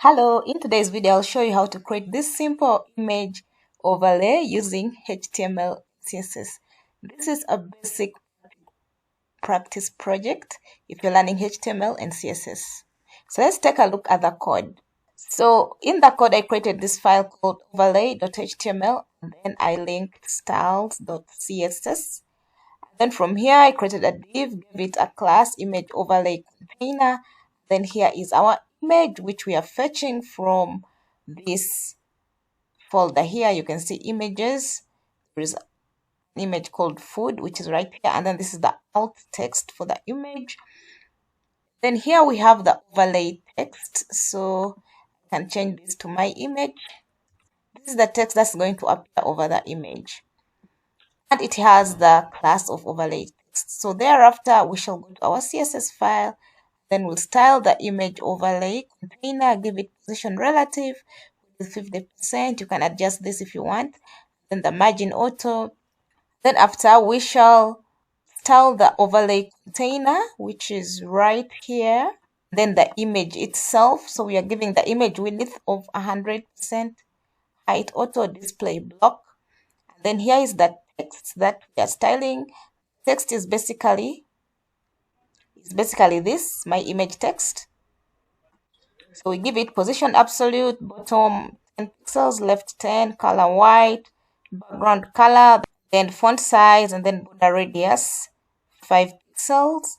Hello, in today's video, I'll show you how to create this simple image overlay using HTML CSS. This is a basic practice project if you're learning HTML and CSS. So let's take a look at the code. So in the code, I created this file called overlay.html, and then I linked styles.css. Then from here, I created a div, gave it a class image overlay container. Then here is our image, which we are fetching from this folder here. You can see images. There is an image called food, which is right here. And then this is the alt text for the image. Then here we have the overlay text. So I can change this to my image. This is the text that's going to appear over the image. And it has the class of overlay text. So thereafter, we shall go to our CSS file. Then we'll style the image overlay container, give it position relative with 50%. You can adjust this if you want. Then the margin auto. Then after, we shall style the overlay container, which is right here. Then the image itself. So we are giving the image width of 100%, height auto display block. Then here is the text that we are styling. Text is basically this, my image text. So we give it position absolute, bottom 10 pixels, left 10, color white, background color, then font size, and then border radius 5 pixels.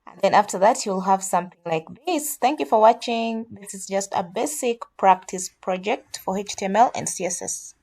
And then after that, you'll have something like this. Thank you for watching. This is just a basic practice project for HTML and CSS.